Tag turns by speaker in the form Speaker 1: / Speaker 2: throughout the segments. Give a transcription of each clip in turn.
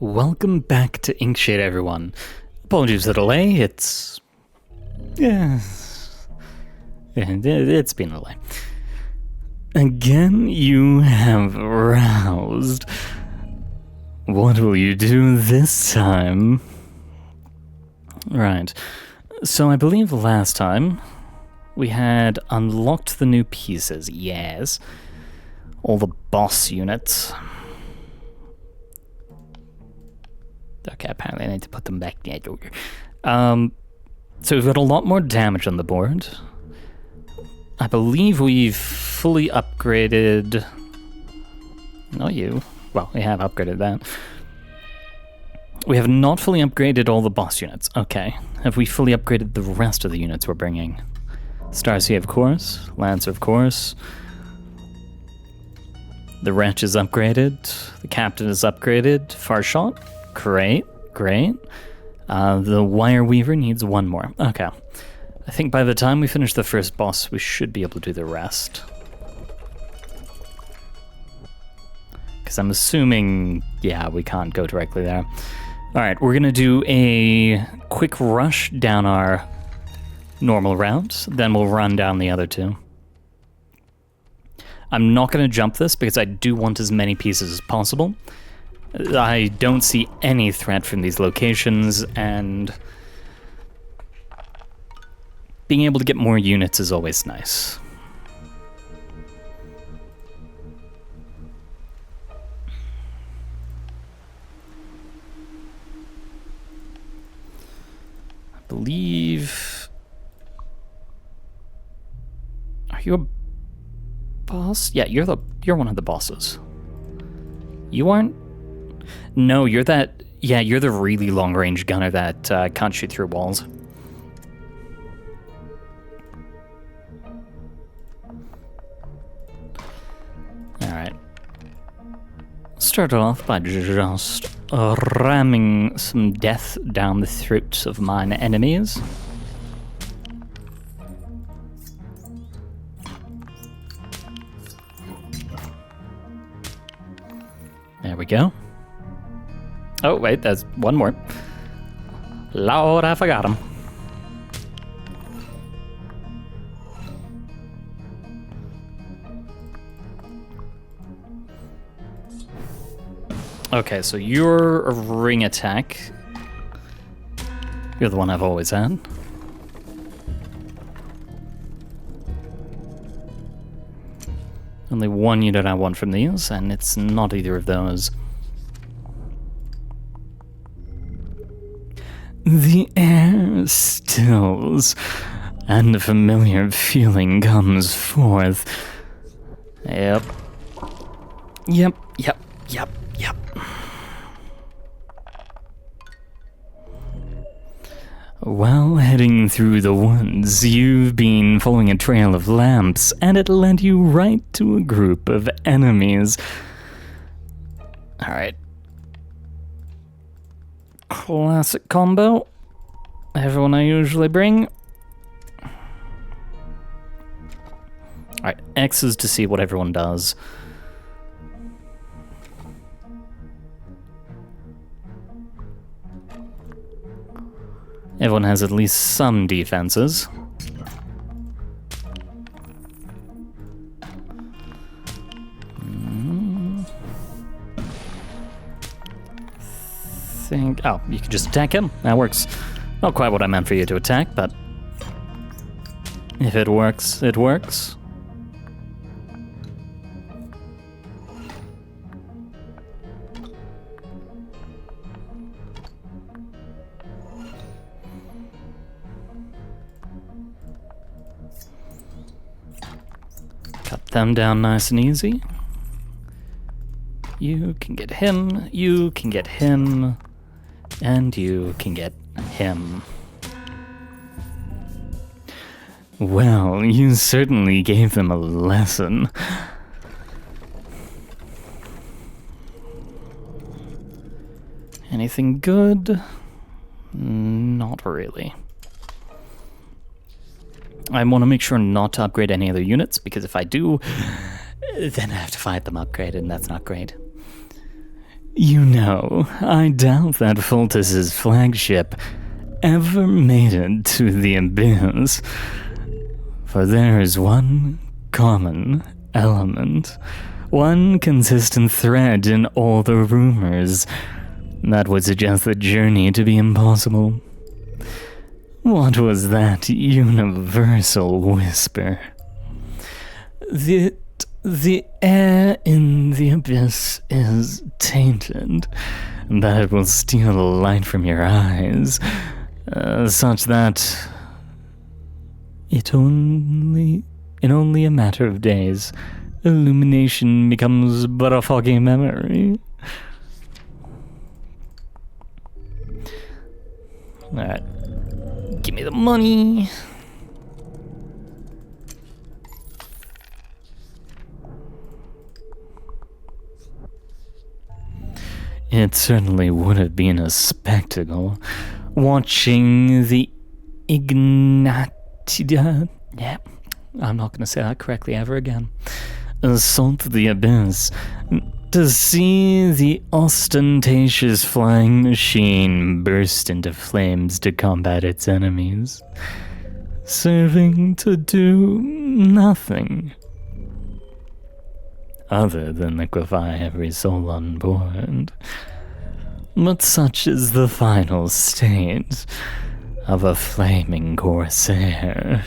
Speaker 1: Welcome back to Inkshade, everyone. Apologies for the delay, it's been a delay. Again, you have roused. What will you do this time? Right, so I believe last time we had unlocked the new pieces, yes. All the boss units. Okay, apparently I need to put them back there. So we've got a lot more damage on the board. I believe we've fully upgraded... Not you. Well, we have upgraded that. We have not fully upgraded all the boss units. Okay. Have we fully upgraded the rest of the units we're bringing? Starcy, of course. Lancer, of course. The Wretch is upgraded. The Captain is upgraded. Farshot. Great, great. The Wire Weaver needs one more. Okay. I think by the time we finish the first boss, we should be able to do the rest. Because I'm assuming, yeah, we can't go directly there. Alright, we're going to do a quick rush down our normal route, then we'll run down the other two. I'm not going to jump this because I do want as many pieces as possible. I don't see any threat from these locations, and being able to get more units is always nice. I believe... Are you a boss? Yeah, you're one of the bosses. You aren't? No, you're that... Yeah, you're the really long-range gunner that can't shoot through walls. Alright. Start off by just ramming some death down the throats of mine enemies. There we go. Oh, wait, there's one more. Lord, I forgot him. Okay, so you're a ring attack. You're the one I've always had. Only one unit I want from these, and it's not either of those. The air stills, and a familiar feeling comes forth. Yep. Yep. While heading through the woods, you've been following a trail of lamps, and it led you right to a group of enemies. Alright. Classic combo. Everyone I usually bring. Alright, X is to see what everyone does. Everyone has at least some defenses. Oh, you can just attack him. That works. Not quite what I meant for you to attack, but if it works, it works. Cut them down nice and easy. You can get him, you can get him, and you can get him. Well, you certainly gave them a lesson. Anything good? Not really. I want to make sure not to upgrade any other units, because if I do, then I have to fight them upgraded, and that's not great. You know, I doubt that Fultus's flagship ever made it to the abyss. For there is one common element, one consistent thread in all the rumors that would suggest the journey to be impossible. What was that universal whisper? The air in the abyss is tainted, that it will steal light from your eyes, such that in only a matter of days, illumination becomes but a foggy memory. Alright. Give me the money. It certainly would have been a spectacle watching the Inkshade. Yeah, I'm not going to say that correctly ever again. Assault the abyss. To see the ostentatious flying machine burst into flames to combat its enemies, serving to do nothing other than liquefy every soul on board. But such is the final state of a flaming corsair.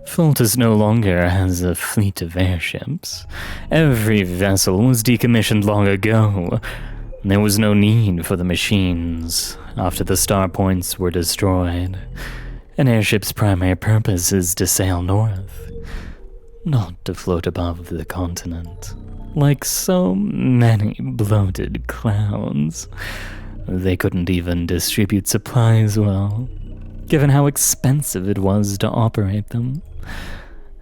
Speaker 1: Fultus no longer has a fleet of airships. Every vessel was decommissioned long ago. There was no need for the machines after the star points were destroyed. An airship's primary purpose is to sail north, not to float above the continent. Like so many bloated clowns, they couldn't even distribute supplies well, given how expensive it was to operate them.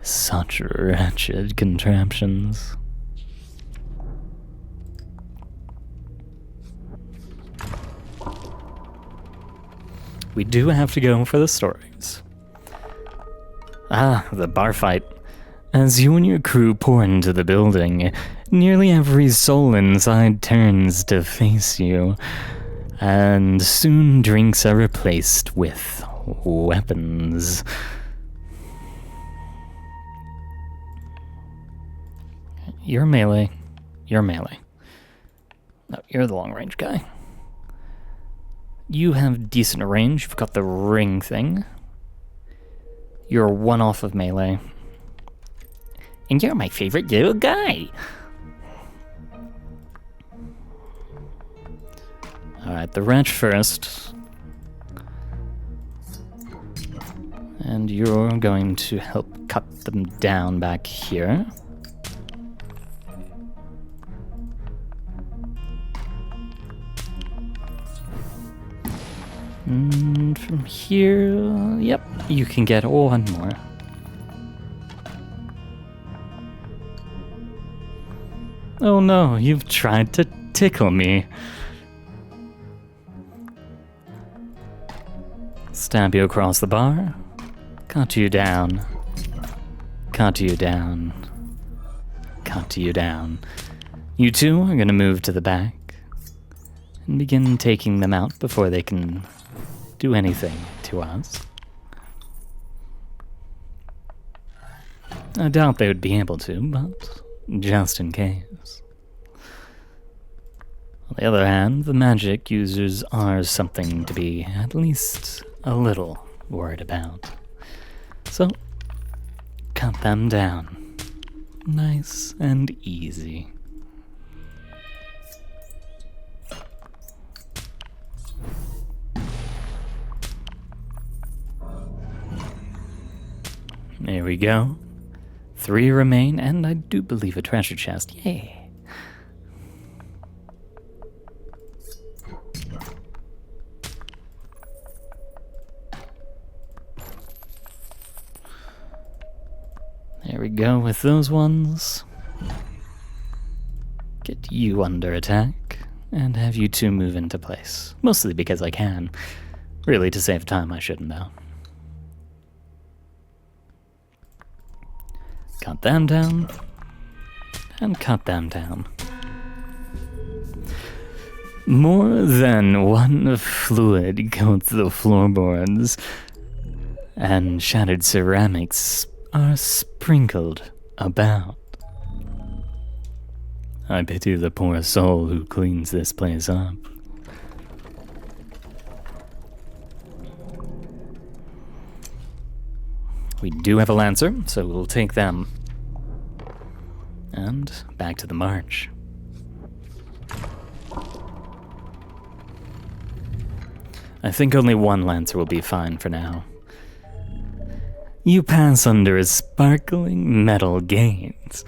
Speaker 1: Such wretched contraptions. We do have to go for the stories. Ah, the bar fight. As you and your crew pour into the building, nearly every soul inside turns to face you, and soon drinks are replaced with weapons. You're melee. You're melee. No, you're the long range guy. You have decent range. You've got the ring thing. You're one off of melee. And you're my favorite little guy. Alright, the wrench first. And you're going to help cut them down back here. And from here, yep, you can get one more. Oh no, you've tried to tickle me. Stab you across the bar. Cut you down. Cut you down. Cut you down. You two are gonna move to the back and begin taking them out before they can do anything to us. I doubt they would be able to, but just in case. On the other hand, the magic users are something to be at least a little worried about. So, cut them down. Nice and easy. There we go. 3 remain, and I do believe a treasure chest. Yay. There we go with those ones. Get you under attack, and have you two move into place. Mostly because I can. Really, to save time, I shouldn't though. cut them down, and cut them down. More than one fluid coats the floorboards, and shattered ceramics are sprinkled about. I pity the poor soul who cleans this place up. We do have a Lancer, so we'll take them. And back to the march. I think only one Lancer will be fine for now. You pass under a sparkling metal gate,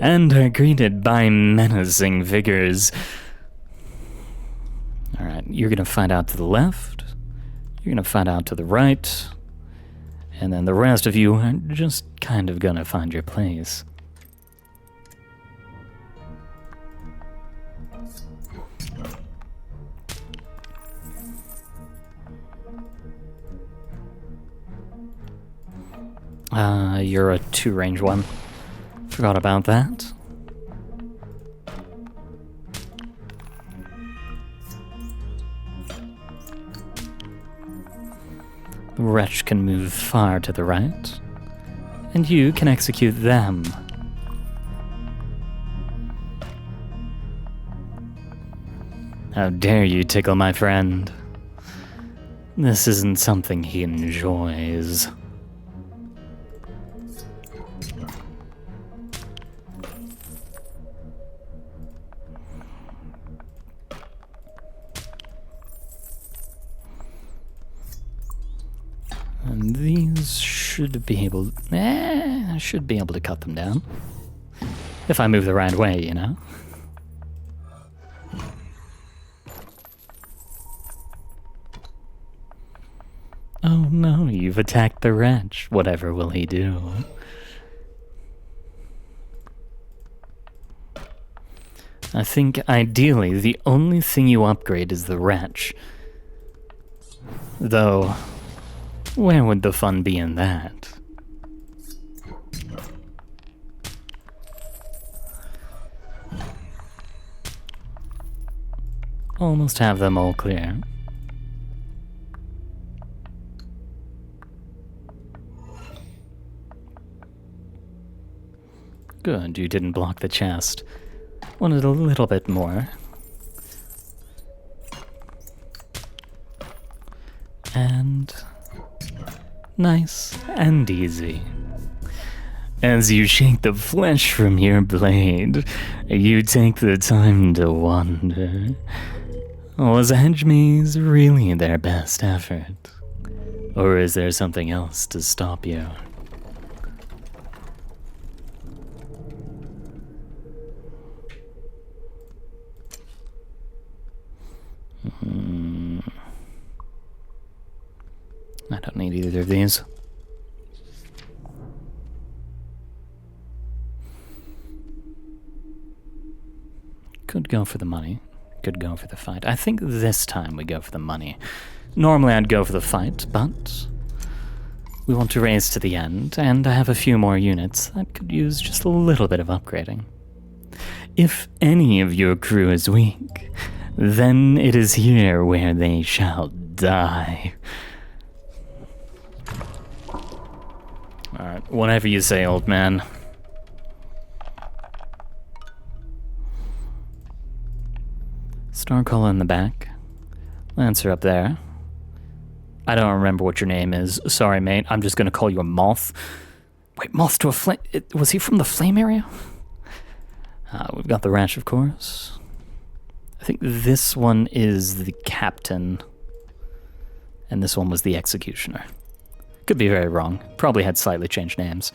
Speaker 1: and are greeted by menacing figures. Alright, you're gonna find out to the left, you're gonna find out to the right, and then the rest of you are just kind of gonna find your place. You're a 2-range one. Forgot about that. The wretch can move far to the right, and you can execute them. How dare you tickle my friend? This isn't something he enjoys. And these should be able... I should be able to cut them down. If I move the right way, you know? Oh no, you've attacked the wretch. Whatever will he do? I think ideally the only thing you upgrade is the wretch. Though... where would the fun be in that? Almost have them all clear. Good, you didn't block the chest. Wanted a little bit more. And... nice and easy. As you shake the flesh from your blade, you take the time to wonder, was Edge Maze really their best effort? Or is there something else to stop you? I don't need either of these. Could go for the money. Could go for the fight. I think this time we go for the money. Normally I'd go for the fight, but we want to race to the end, and I have a few more units that could use just a little bit of upgrading. If any of your crew is weak, then it is here where they shall die. Alright, whatever you say, old man. Starcaller in the back. Lancer up there. I don't remember what your name is. Sorry, mate. I'm just gonna call you a moth. Wait, moth to a flame? Was he from the flame area? We've got the ranch, of course. I think this one is the captain. And this one was the executioner. Could be very wrong. Probably had slightly changed names.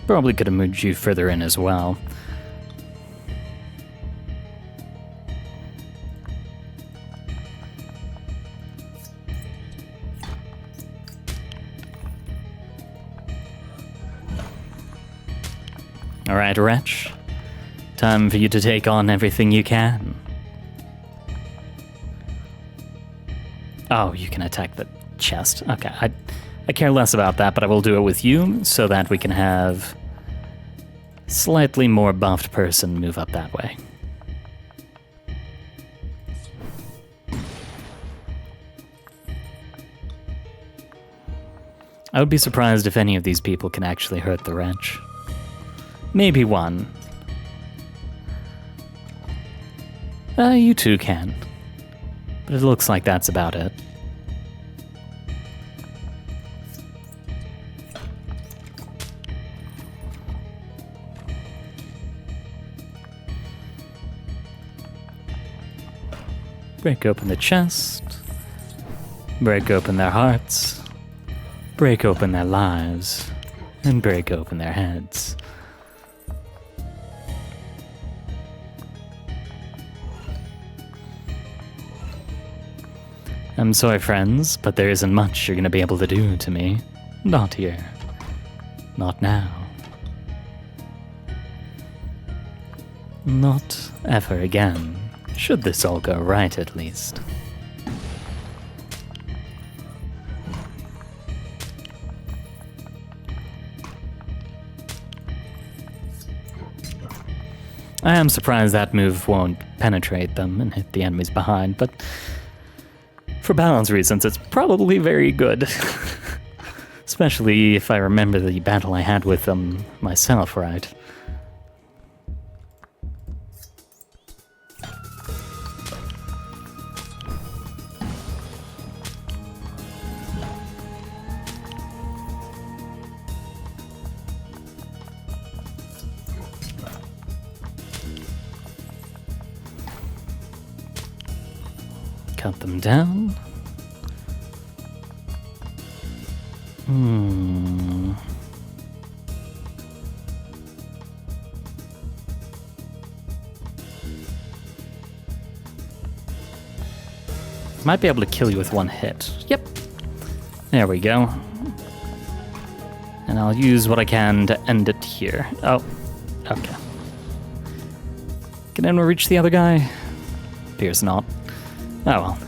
Speaker 1: Probably could have moved you further in as well. Alright, Wretch. Time for you to take on everything you can. Oh, you can attack the chest. Okay, I care less about that, but I will do it with you so that we can have slightly more buffed person move up that way. I would be surprised if any of these people can actually hurt the wrench. Maybe one. You two can. But it looks like that's about it. Break open the chest. Break open their hearts. Break open their lives. And break open their heads. I'm sorry, friends, but there isn't much you're gonna be able to do to me. Not here. Not now. Not ever again. Should this all go right, at least. I am surprised that move won't penetrate them and hit the enemies behind, but for balance reasons, it's probably very good. Especially if I remember the battle I had with them myself, right? Cut them down. Might be able to kill you with one hit. Yep. There we go. And I'll use what I can to end it here. Oh, okay. Can anyone reach the other guy? Appears not. Oh well.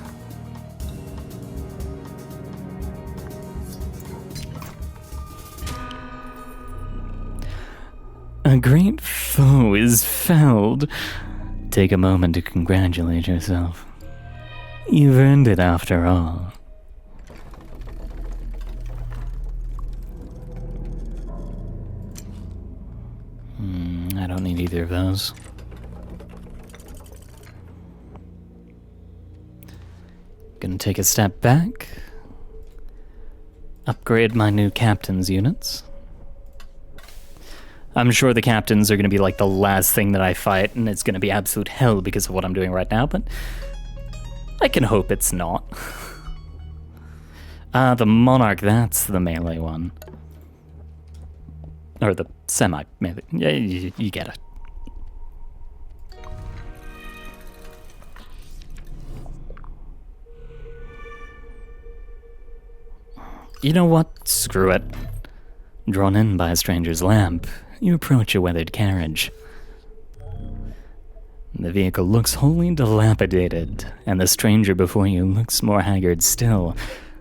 Speaker 1: A great foe is felled. Take a moment to congratulate yourself. You've earned it after all. I don't need either of those. Gonna take a step back. Upgrade my new captain's units. I'm sure the captains are gonna be like the last thing that I fight, and it's gonna be absolute hell because of what I'm doing right now, but I can hope it's not. The Monarch, that's the melee one. Or the semi-melee. Yeah, you get it. You know what? Screw it. Drawn in by a stranger's lamp, you approach a weathered carriage. The vehicle looks wholly dilapidated, and the stranger before you looks more haggard still,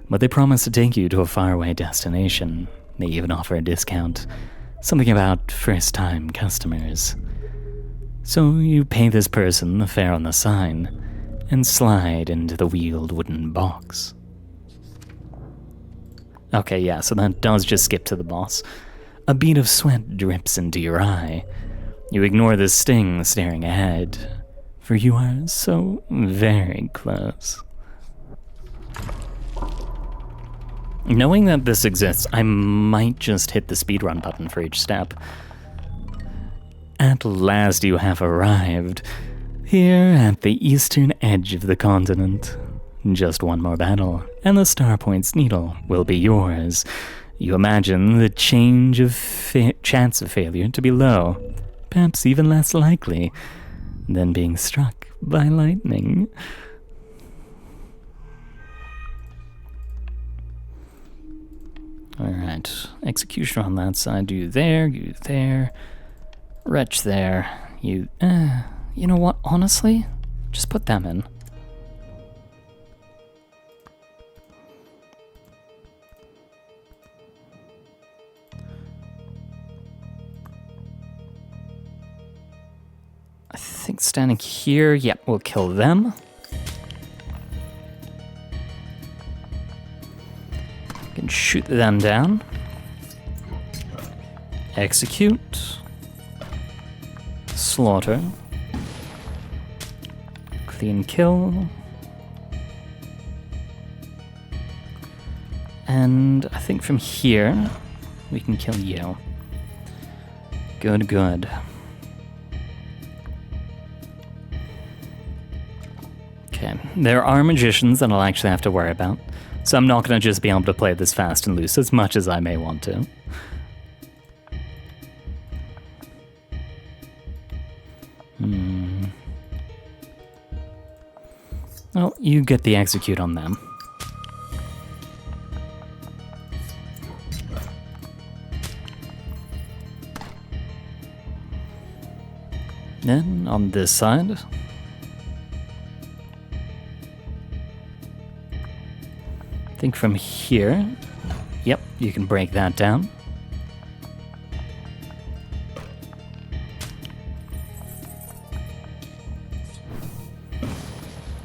Speaker 1: but they promise to take you to a faraway destination. They even offer a discount, something about first-time customers. So you pay this person the fare on the sign, and slide into the wheeled wooden box. Okay, yeah, so that does just skip to the boss. A bead of sweat drips into your eye. You ignore the sting staring ahead, for you are so very close. Knowing that this exists, I might just hit the speedrun button for each step. At last you have arrived, here at the eastern edge of the continent. Just one more battle, and the Starpoint's needle will be yours. You imagine the chance of failure to be low, perhaps even less likely than being struck by lightning. Alright, execution on that side, you there, Wretch there. You know what, honestly? Just put them in. I think standing here, yep, we'll kill them. Can shoot them down. Execute. Slaughter. Clean kill. And I think from here, we can kill you. Good, good. Okay, there are magicians that I'll actually have to worry about, so I'm not going to just be able to play this fast and loose as much as I may want to. Well, you get the execute on them. Then, on this side... I think from here... Yep, you can break that down.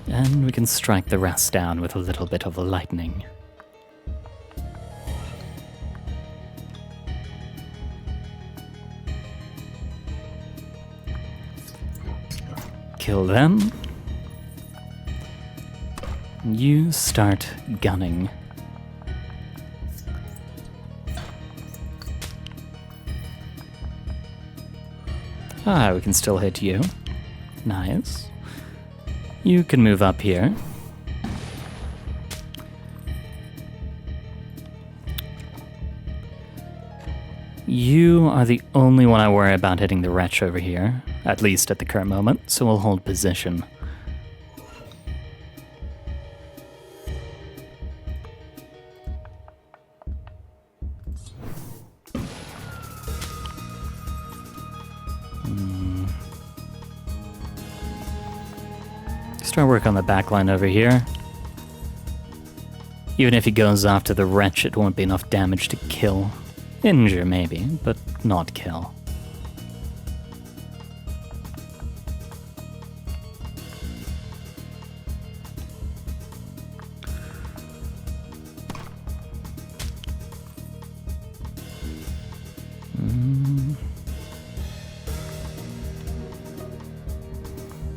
Speaker 1: And we can strike the rest down with a little bit of lightning. Kill them. You start gunning. Ah, we can still hit you. Nice. You can move up here. You are the only one I worry about hitting the wretch over here, at least at the current moment, so we'll hold position. Start work on the backline over here. Even if he goes after the wretch, it won't be enough damage to kill. Injure, maybe, but not kill.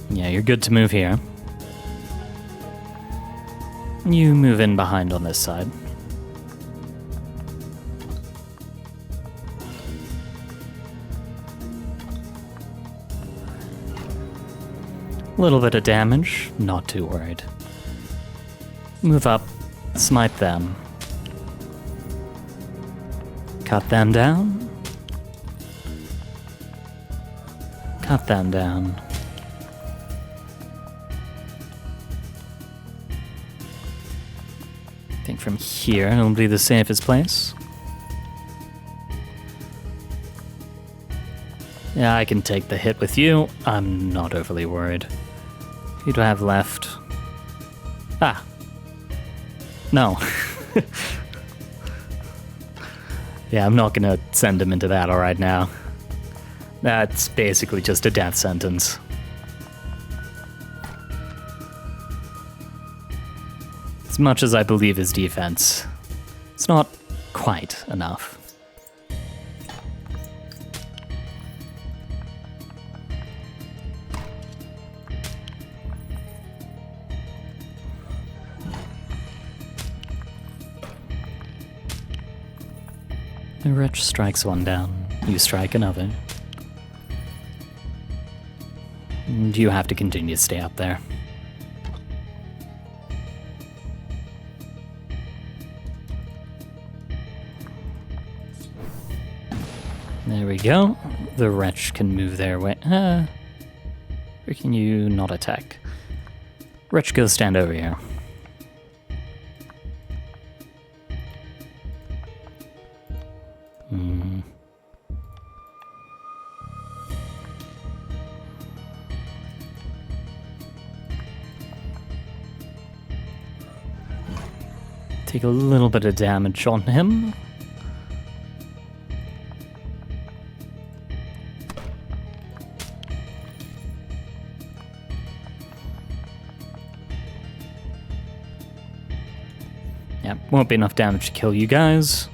Speaker 1: Yeah, you're good to move here. You move in behind on this side. Little bit of damage, not too worried. Move up, smite them. Cut them down. Cut them down. I think from here it'll be the safest place. Yeah, I can take the hit with you. I'm not overly worried. Who do I have left? Ah. No. Yeah, I'm not gonna send him into battle right now. That's basically just a death sentence. As much as I believe his defense, it's not quite enough. The wretch strikes one down, you strike another. And you have to continue to stay up there. There we go. The wretch can move their way. Or can you not attack? Wretch, go stand over here. Take a little bit of damage on him. Yeah, won't be enough damage to kill you guys.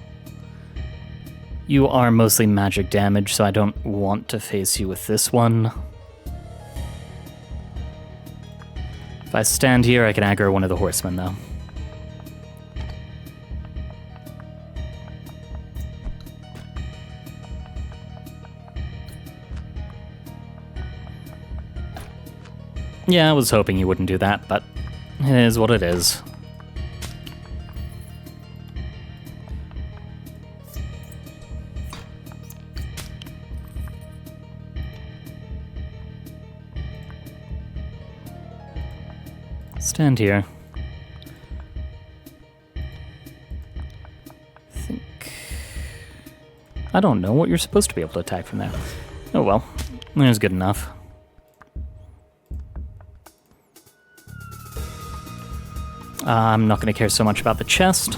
Speaker 1: You are mostly magic damage, so I don't want to face you with this one. If I stand here, I can aggro one of the horsemen, though. Yeah, I was hoping you wouldn't do that, but it is what it is. Stand here. I don't know what you're supposed to be able to attack from there. Oh well, there's good enough. I'm not going to care so much about the chest.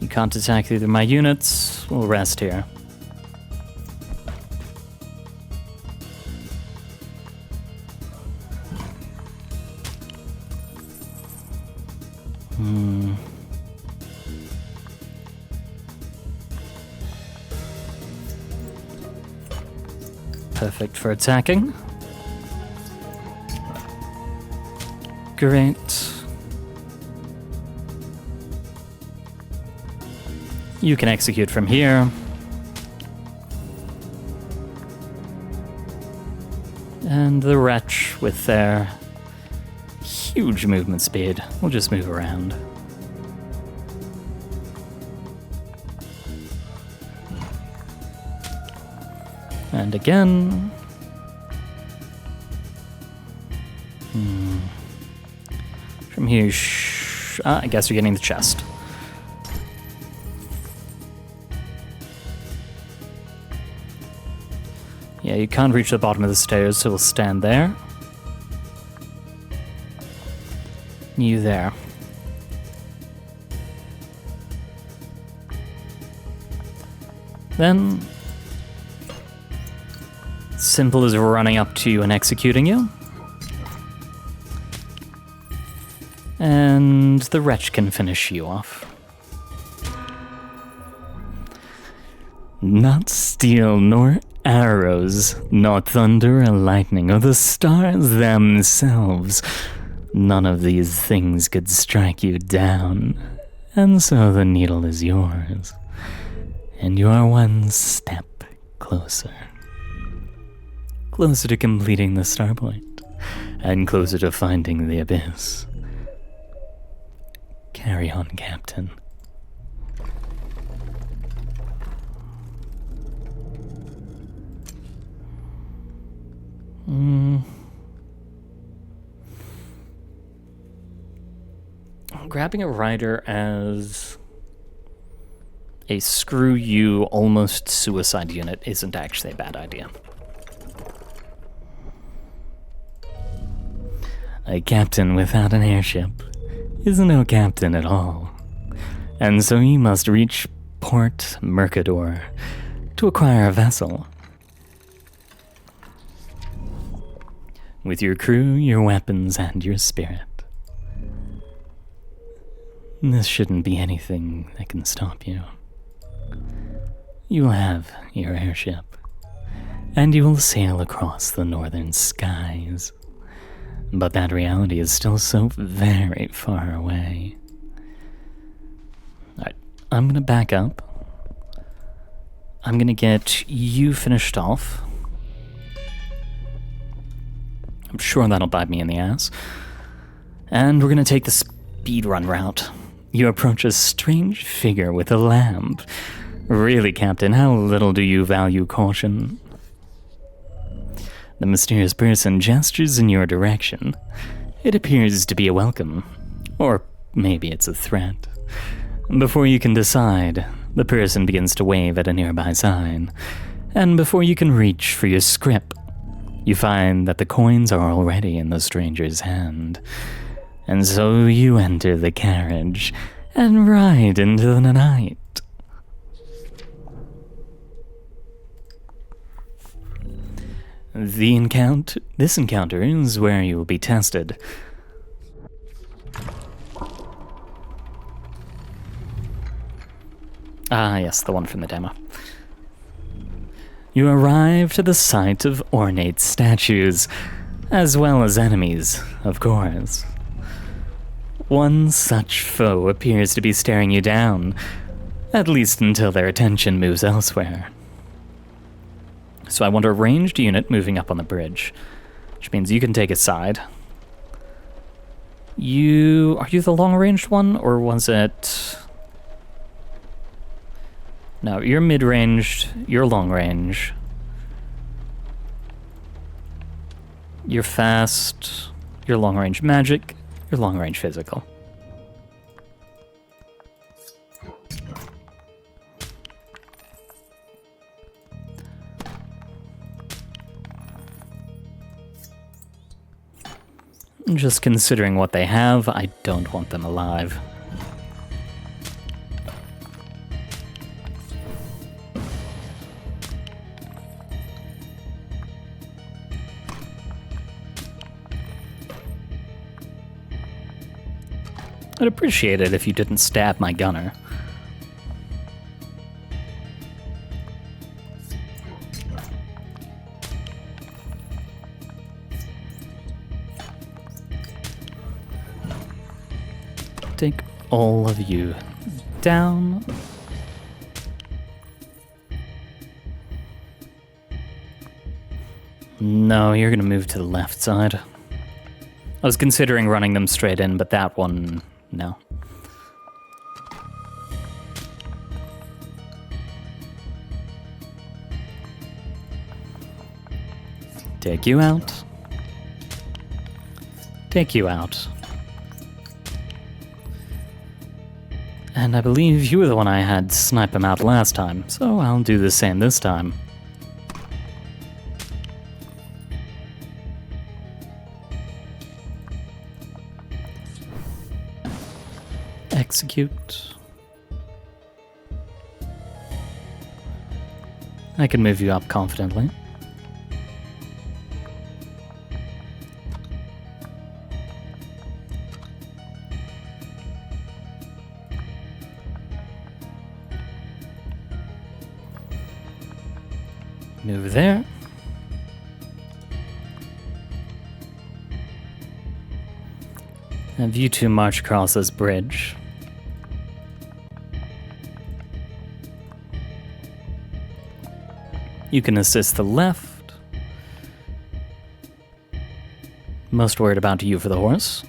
Speaker 1: You can't attack either of my units. We'll rest here. Perfect for attacking. Great. You can execute from here. And the wretch with their huge movement speed will just move around. And again. From here, I guess you're getting the chest. Yeah, you can't reach the bottom of the stairs, so we'll stand there. You there. Then, simple as running up to you and executing you. And the wretch can finish you off. Not steel nor arrows, not thunder or lightning, or the stars themselves. None of these things could strike you down. And so the needle is yours. And you are one step closer. Closer to completing the star point, and closer to finding the abyss. Carry on, Captain. Grabbing a rider as a screw you almost suicide unit isn't actually a bad idea. A captain without an airship is no captain at all, and so you must reach Port Mercador to acquire a vessel. With your crew, your weapons, and your spirit. This shouldn't be anything that can stop you. You will have your airship, and you will sail across the northern skies. But that reality is still so very far away. Alright, I'm gonna back up. I'm gonna get you finished off. I'm sure that'll bite me in the ass. And we're gonna take the speedrun route. You approach a strange figure with a lamp. Really, Captain, how little do you value caution? The mysterious person gestures in your direction. It appears to be a welcome. Or maybe it's a threat. Before you can decide, the person begins to wave at a nearby sign. And before you can reach for your scrip, you find that the coins are already in the stranger's hand. And so you enter the carriage and ride into the night. This encounter is where you will be tested. Ah, yes, the one from the demo. You arrive to the site of ornate statues, as well as enemies, of course. One such foe appears to be staring you down, at least until their attention moves elsewhere. So I want a ranged unit moving up on the bridge, which means you can take a side. Are you the long-ranged one, or was it... No, you're mid-ranged, you're long-range. You're fast, you're long-range magic, you're long-range physical. Just considering what they have, I don't want them alive. I'd appreciate it if you didn't stab my gunner. Take all of you down. No, you're gonna move to the left side. I was considering running them straight in, but that one, no. Take you out. Take you out. And I believe you were the one I had snipe him out last time, so I'll do the same this time. Execute. I can move you up confidently. Move there. Have you two march across this bridge. You can assist the left. Most worried about you for the horse.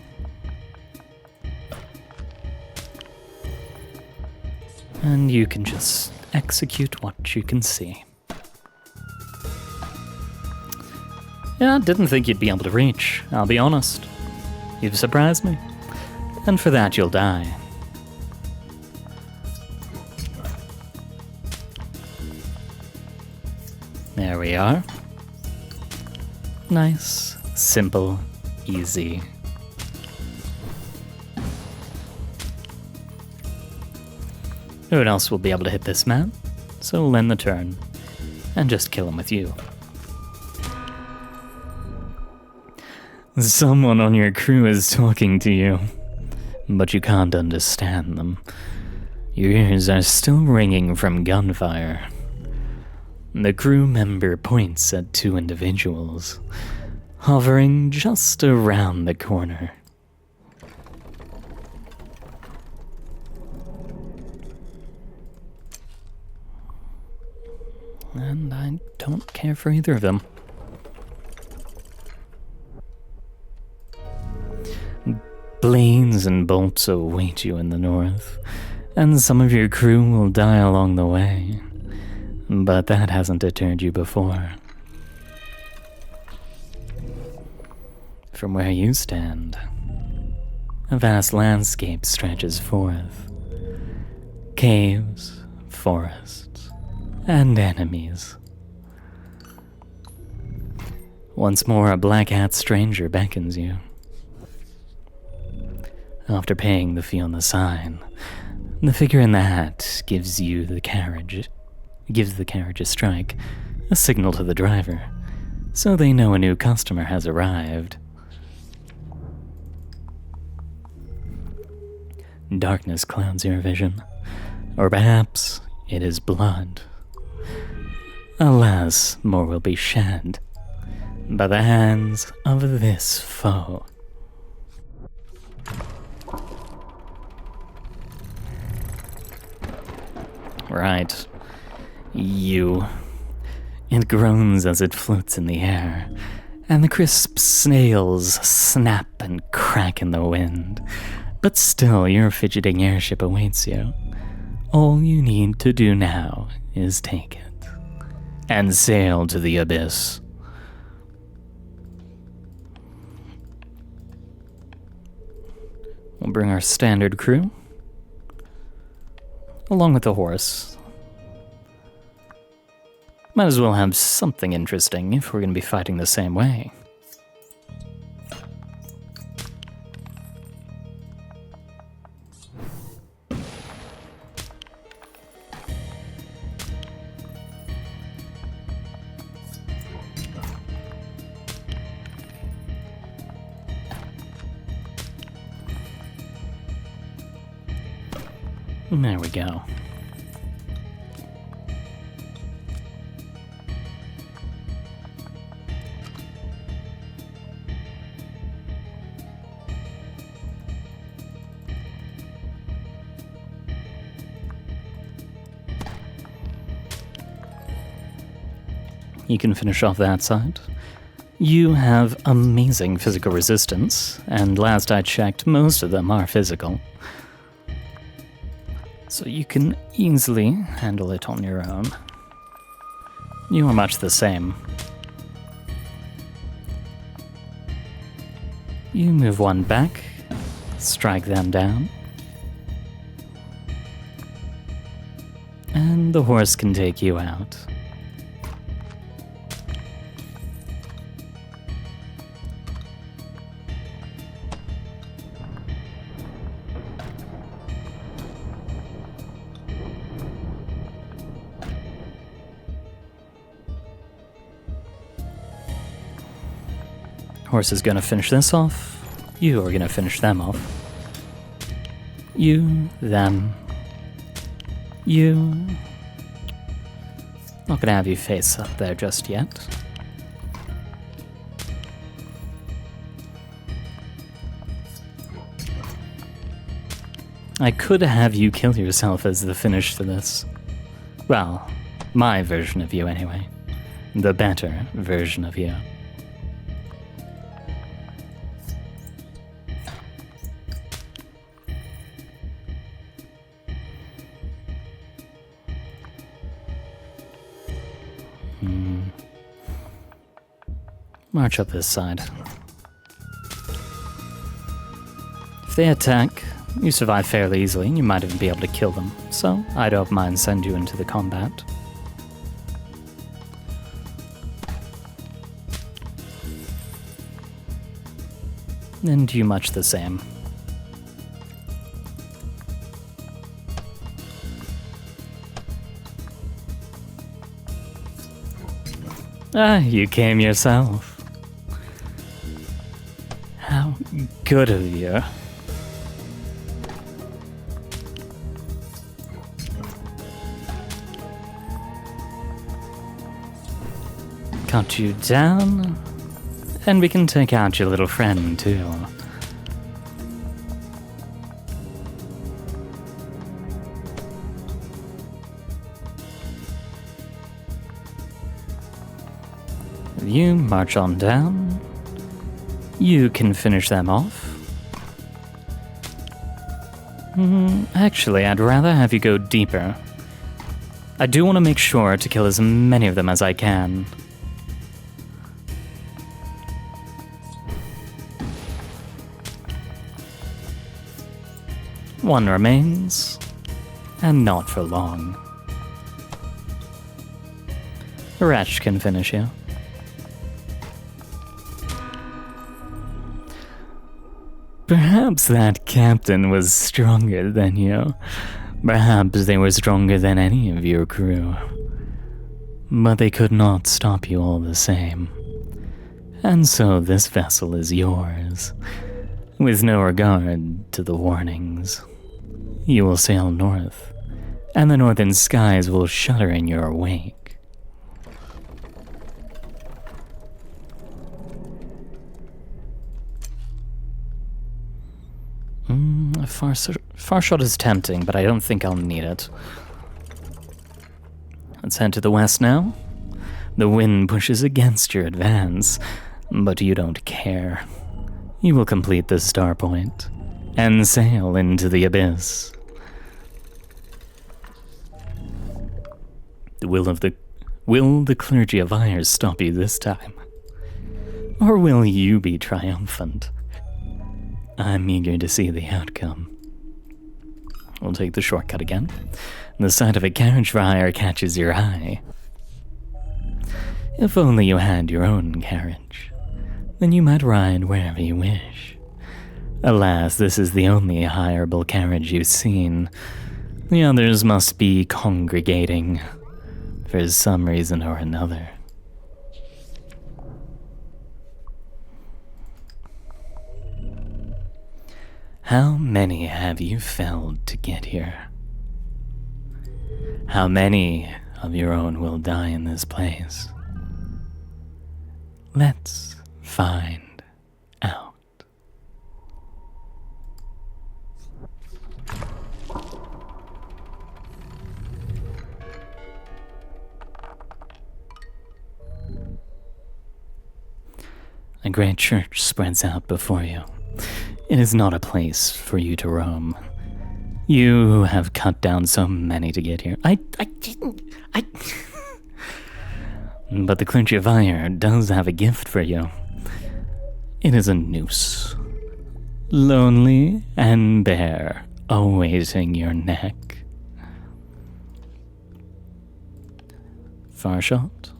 Speaker 1: And you can just execute what you can see. Yeah, I didn't think you'd be able to reach, I'll be honest. You've surprised me. And for that you'll die. There we are. Nice, simple, easy. No one else will be able to hit this man, so we'll end the turn and just kill him with you. Someone on your crew is talking to you, but you can't understand them. Your ears are still ringing from gunfire. The crew member points at two individuals, hovering just around the corner. And I don't care for either of them. Blades and bolts await you in the north, and some of your crew will die along the way. But that hasn't deterred you before. From where you stand, a vast landscape stretches forth. Caves, forests, and enemies Once more, a black hat stranger beckons you. After paying the fee on the sign, the figure in the hat gives the carriage a strike, a signal to the driver, so they know a new customer has arrived. Darkness clouds your vision, or perhaps it is blood. Alas, more will be shed by the hands of this foe. Right. You. It groans as it floats in the air, and the crisp snails snap and crack in the wind. But still, your fidgeting airship awaits you. All you need to do now is take it, and sail to the abyss. We'll bring our standard crew, along with the horse. Might as well have something interesting if we're going to be fighting the same way. There we go. You can finish off that side. You have amazing physical resistance, and last I checked, most of them are physical. So you can easily handle it on your own. You are much the same. You move one back, strike them down, and the horse can take you out. Horse is gonna finish this off. You are gonna finish them off. You, them, you. Not gonna have you face up there just yet. I could have you kill yourself as the finish to this. Well, my version of you anyway. The better version of you. March up this side. If they attack, you survive fairly easily, and you might even be able to kill them, so I don't mind send you into the combat. And you much the same. Ah, you came yourself. How good of you. Cut you down, and we can take out your little friend too. You march on down. You can finish them off. Actually, I'd rather have you go deeper. I do want to make sure to kill as many of them as I can. One remains, and not for long. Wretch can finish you. Perhaps that captain was stronger than you. Perhaps they were stronger than any of your crew. But they could not stop you all the same. And so this vessel is yours, with no regard to the warnings. You will sail north, and the northern skies will shudder in your wake. A far shot is tempting, but I don't think I'll need it. Let's head to the west now. The wind pushes against your advance, but you don't care. You will complete the star point and sail into the abyss. Will the clergy of Ayers stop you this time? Or will you be triumphant? I'm eager to see the outcome. We'll take the shortcut again. The sight of a carriage for hire catches your eye. If only you had your own carriage, then you might ride wherever you wish. Alas, this is the only hireable carriage you've seen. The others must be congregating, for some reason or another. How many have you felled to get here? How many of your own will die in this place? Let's find out. A great church spreads out before you. It is not a place for you to roam. You have cut down so many to get here. I didn't. But the clergy of Fire does have a gift for you. It is a noose. Lonely and bare, awaiting your neck. Far shot.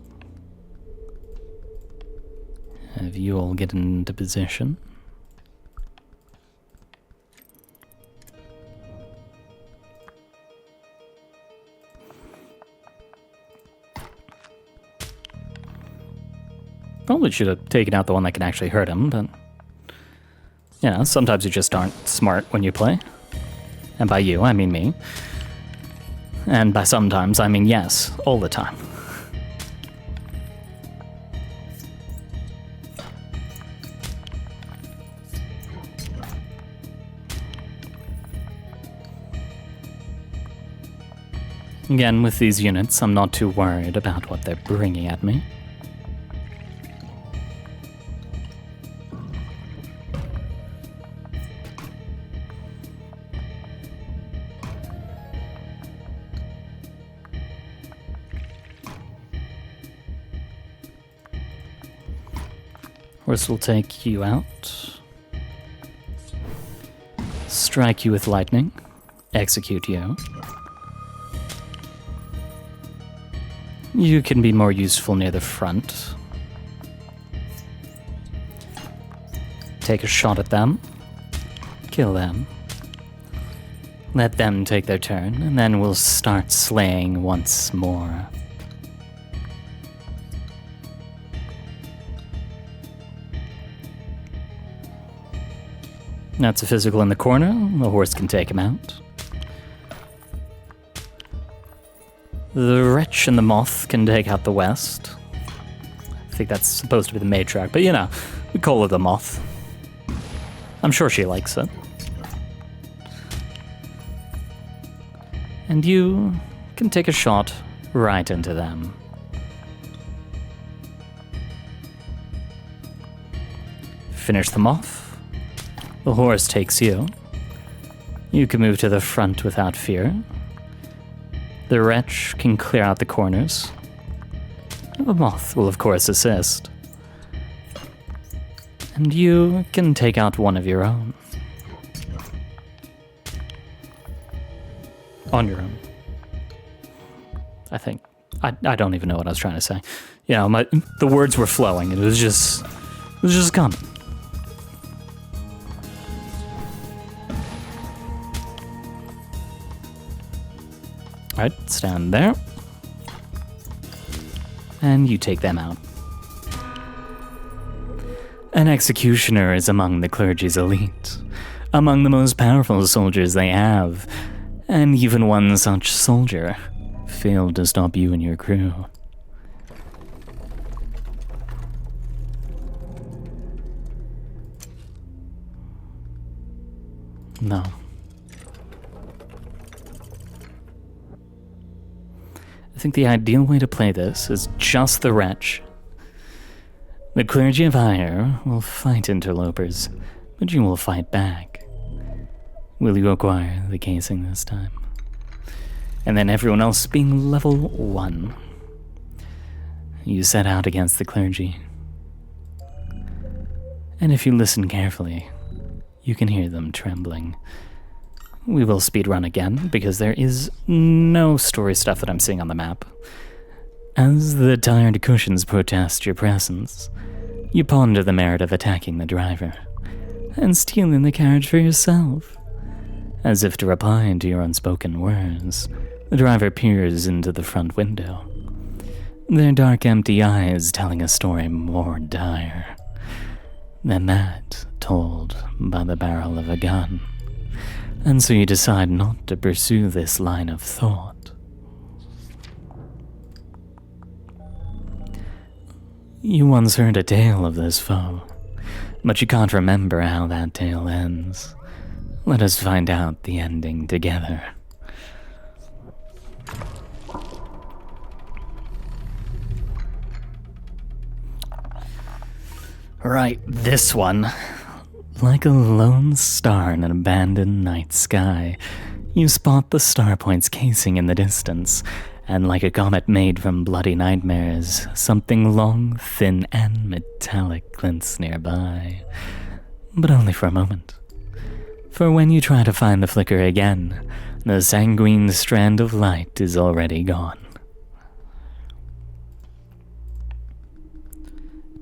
Speaker 1: Have you all get into position? Probably should have taken out the one that can actually hurt him, but... yeah, sometimes you just aren't smart when you play. And by you, I mean me. And by sometimes, I mean yes, all the time. Again, with these units, I'm not too worried about what they're bringing at me. Horse will take you out. Strike you with lightning. Execute you. You can be more useful near the front. Take a shot at them. Kill them. Let them take their turn, and then we'll start slaying once more. That's a physical in the corner. The horse can take him out. The wretch and the moth can take out the west. I think that's supposed to be the matriarch, but you know, we call her the moth. I'm sure she likes it. And you can take a shot right into them. Finish them off. The horse takes you. You can move to the front without fear. The wretch can clear out the corners. The moth will of course assist. And you can take out one of your own. On your own. I think. I don't even know what I was trying to say. You know, the words were flowing. It was just coming. Right, stand there. And you take them out. An executioner is among the clergy's elite, among the most powerful soldiers they have, and even one such soldier failed to stop you and your crew. No. I think the ideal way to play this is just the wretch. The clergy of Ire will fight interlopers, but you will fight back. Will you acquire the casing this time? And then everyone else being level 1. You set out against the clergy. And if you listen carefully, you can hear them trembling. We will speedrun again, because there is no story stuff that I'm seeing on the map. As the tired cushions protest your presence, you ponder the merit of attacking the driver, and stealing the carriage for yourself. As if to reply to your unspoken words, the driver peers into the front window, their dark empty eyes telling a story more dire than that told by the barrel of a gun. And so you decide not to pursue this line of thought. You once heard a tale of this foe, but you can't remember how that tale ends. Let us find out the ending together. Right, this one. Like a lone star in an abandoned night sky, you spot the Starpoint's casing in the distance, and like a comet made from bloody nightmares, something long, thin, and metallic glints nearby. But only for a moment. For when you try to find the flicker again, the sanguine strand of light is already gone.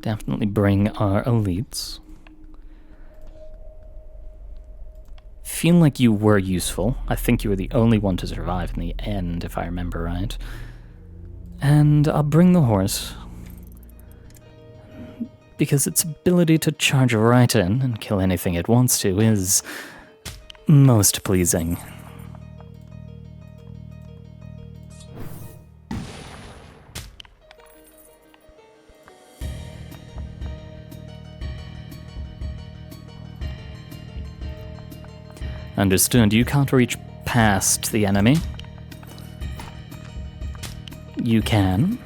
Speaker 1: Definitely bring our elites. Feel like you were useful. I think you were the only one to survive in the end, if I remember right. And I'll bring the horse, because its ability to charge right in and kill anything it wants to is most pleasing. Understood. You can't reach past the enemy. You can.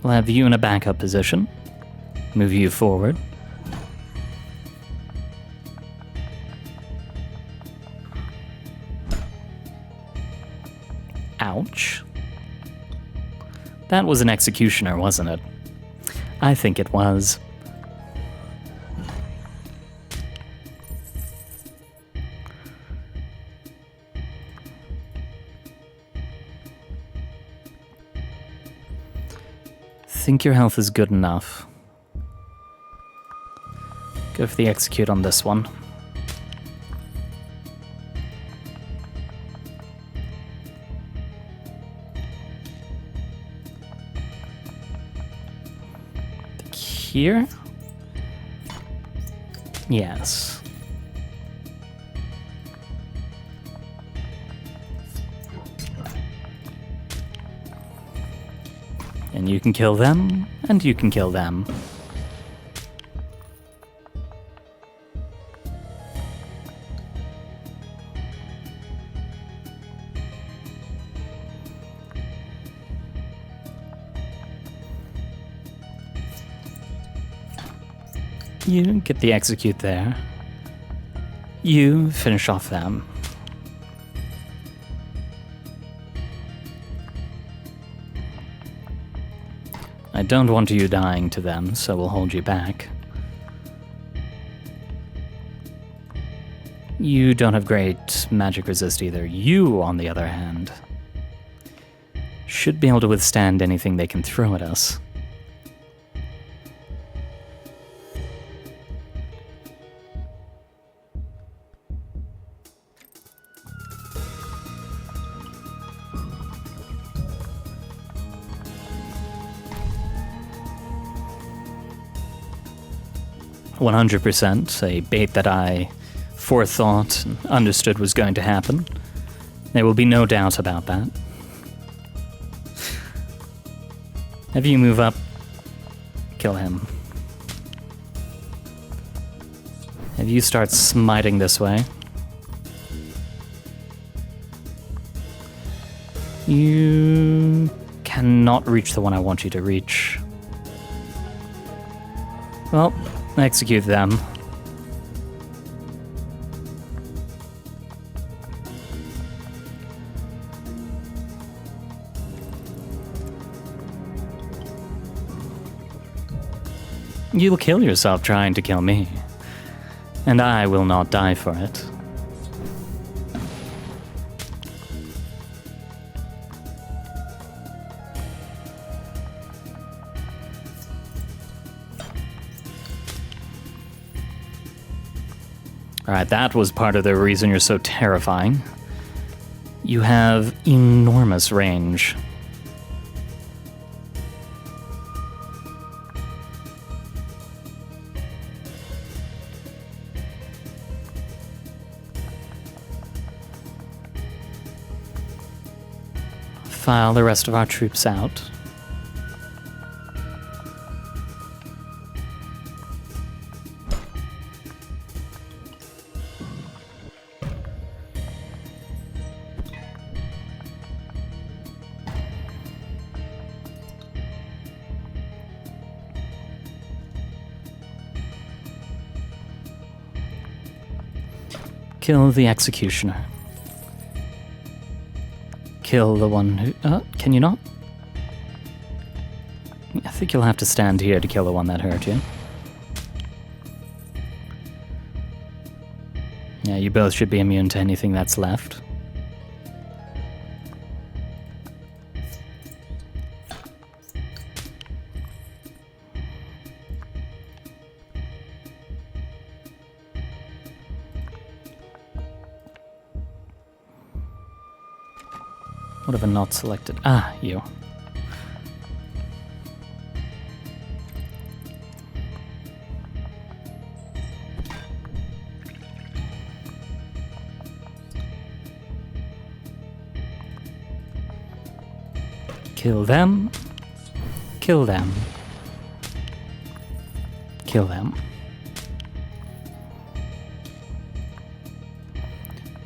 Speaker 1: We'll have you in a backup position. Move you forward. Ouch. That was an executioner, wasn't it? I think it was. Think your health is good enough. Go for the execute on this one. Here? Yes. And you can kill them, and you can kill them. You get the execute there. You finish off them. I don't want you dying to them, so we'll hold you back. You don't have great magic resist either. You, on the other hand, should be able to withstand anything they can throw at us. 100% a bait that I forethought and understood was going to happen. There will be no doubt about that. Have you move up, kill him. Have you start smiting this way. You cannot reach the one I want you to reach. Well, execute them. You'll kill yourself trying to kill me, and I will not die for it. Alright, that was part of the reason you're so terrifying. You have enormous range. File the rest of our troops out. Kill the executioner. Kill the one who... can you not? I think you'll have to stand here to kill the one that hurt you. Yeah, you both should be immune to anything that's left. What have I not selected? Ah, you. Kill them. Kill them. Kill them.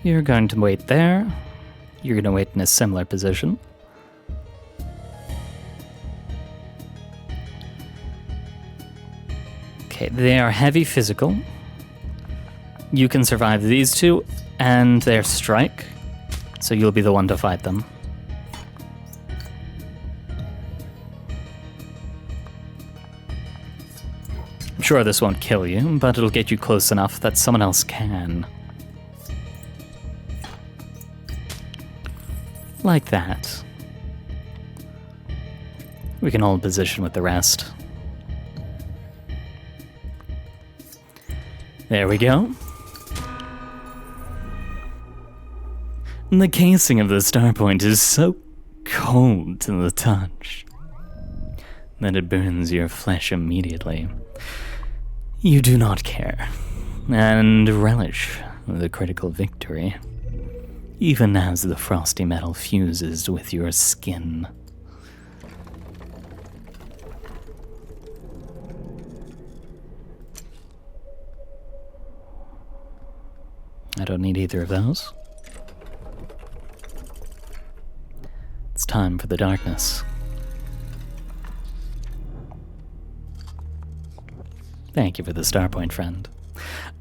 Speaker 1: You're going to wait there. You're going to wait in a similar position. Okay, they are heavy physical. You can survive these two and their strike, so you'll be the one to fight them. I'm sure this won't kill you, but it'll get you close enough that someone else can. Like that. We can hold position with the rest. There we go. The casing of the starpoint is so cold to the touch that it burns your flesh immediately. You do not care, and relish the critical victory, even as the frosty metal fuses with your skin. I don't need either of those. It's time for the darkness. Thank you for the starpoint, friend.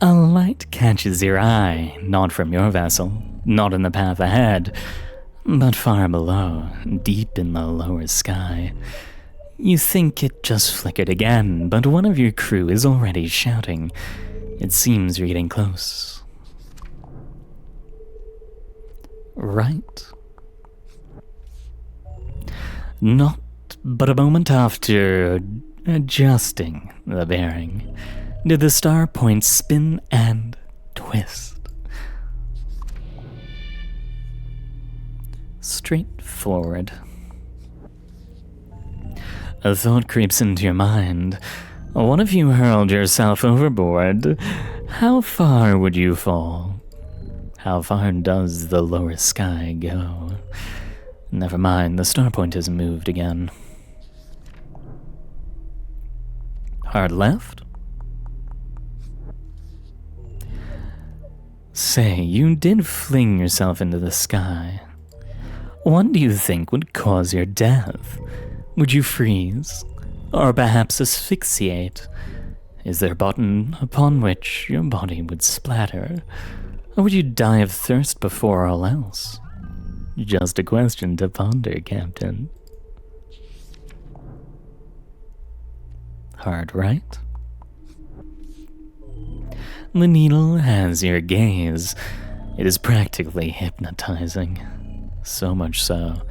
Speaker 1: A light catches your eye, not from your vessel, not in the path ahead, but far below, deep in the lower sky. You think it just flickered again, but one of your crew is already shouting. It seems you're getting close. Right? Not but a moment after adjusting the bearing, did the star point spin and twist. Straight forward. A thought creeps into your mind. What if you hurled yourself overboard? How far would you fall? How far does the lower sky go? Never mind, the star point has moved again. Hard left? Say, you did fling yourself into the sky. What do you think would cause your death? Would you freeze? Or perhaps asphyxiate? Is there a button upon which your body would splatter? Or would you die of thirst before all else? Just a question to ponder, Captain. Hard right? The needle has your gaze. It is practically hypnotizing. So much so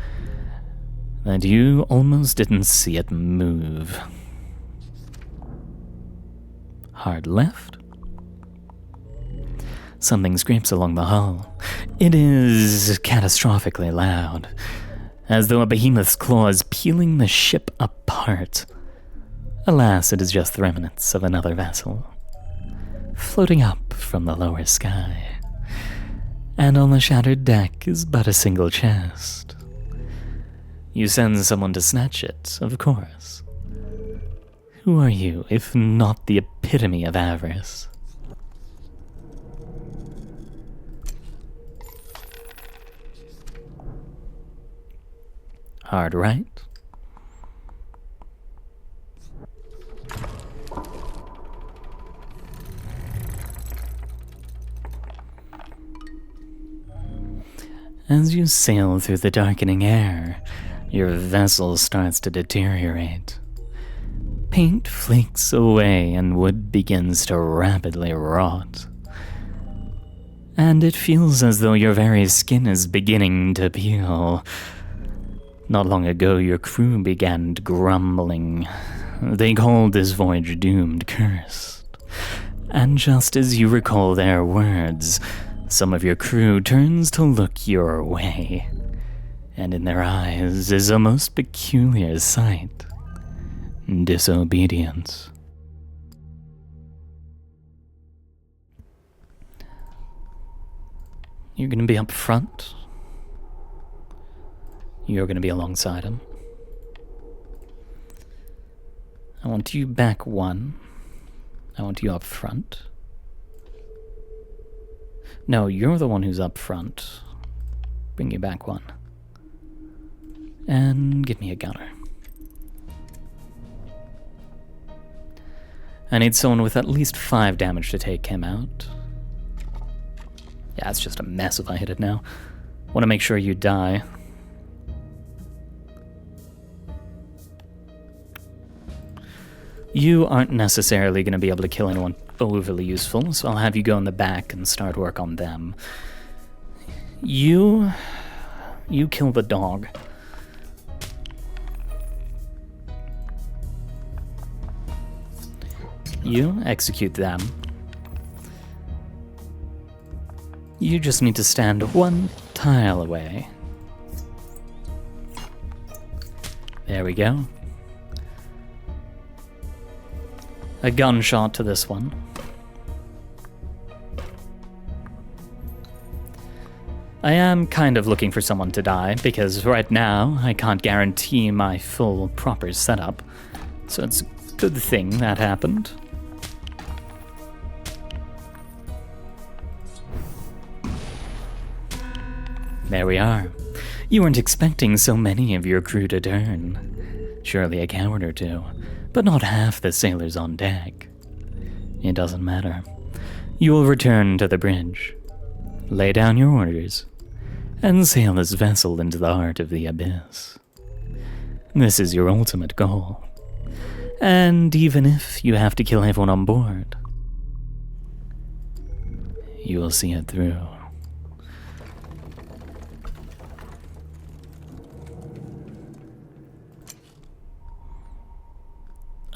Speaker 1: that you almost didn't see it move. Hard left? Something scrapes along the hull. It is catastrophically loud, as though a behemoth's claws peeling the ship apart. Alas, it is just the remnants of another vessel, floating up from the lower sky. And on the shattered deck is but a single chest. You send someone to snatch it, of course. Who are you, if not the epitome of avarice? Hard right? As you sail through the darkening air, your vessel starts to deteriorate. Paint flakes away and wood begins to rapidly rot. And it feels as though your very skin is beginning to peel. Not long ago, your crew began grumbling. They called this voyage doomed, cursed. And just as you recall their words, some of your crew turns to look your way, and in their eyes is a most peculiar sight: disobedience. You're gonna be up front. You're gonna be alongside him. I want you back one. I want you up front. No, you're the one who's up front. Bring you back one. And give me a gunner. I need someone with at least 5 damage to take him out. Yeah, it's just a mess if I hit it now. Want to make sure you die. You aren't necessarily going to be able to kill anyone overly useful, so I'll have you go in the back and start work on them. You kill the dog. You execute them. You just need to stand 1 tile away. There we go. A gunshot to this one. I am kind of looking for someone to die, because right now I can't guarantee my full proper setup. So it's a good thing that happened. There we are. You weren't expecting so many of your crew to turn. Surely a coward or two, but not half the sailors on deck. It doesn't matter. You will return to the bridge, lay down your orders, and sail this vessel into the heart of the abyss. This is your ultimate goal. And even if you have to kill everyone on board, you will see it through.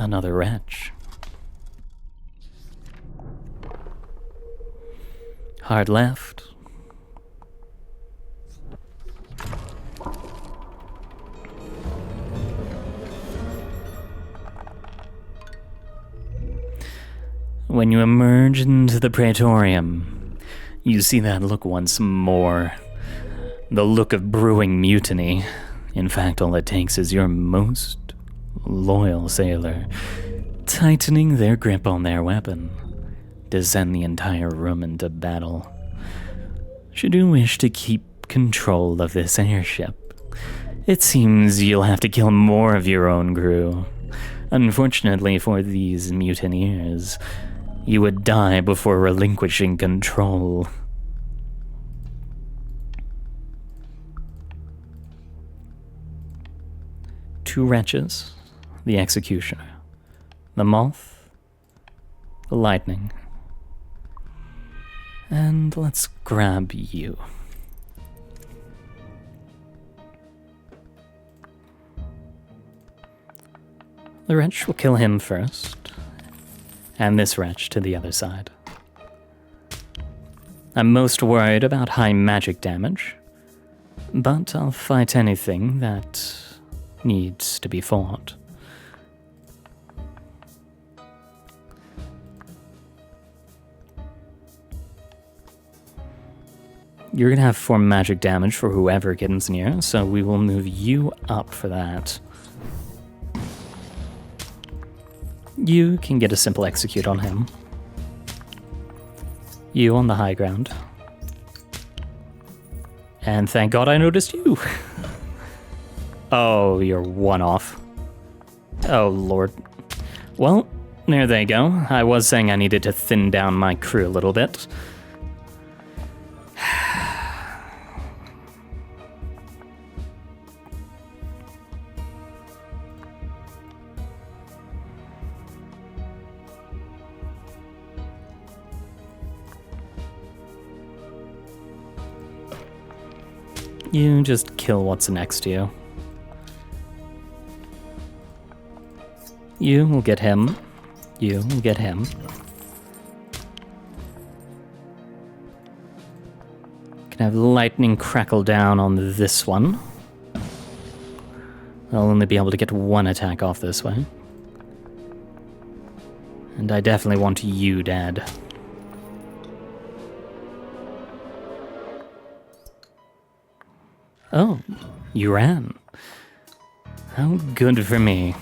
Speaker 1: Another wretch. Hard left. When you emerge into the Praetorium, you see that look once more. The look of brewing mutiny. In fact, all it takes is your most loyal sailor tightening their grip on their weapon to send the entire room into battle. Should you wish to keep control of this airship, it seems you'll have to kill more of your own crew. Unfortunately for these mutineers, you would die before relinquishing control. Two wretches, the executioner, the moth, the lightning. And let's grab you. The wretch will kill him first, and this wretch to the other side. I'm most worried about high magic damage, but I'll fight anything that needs to be fought. You're gonna have 4 magic damage for whoever gets near, so we will move you up for that. You can get a simple execute on him. You on the high ground. And thank God I noticed you. Oh, you're one off. Oh, Lord. Well, there they go. I was saying I needed to thin down my crew a little bit. You just kill what's next to you. You will get him. You will get him. Can have lightning crackle down on this one. I'll only be able to get 1 attack off this way. And I definitely want you dead. Oh, you ran. How good for me.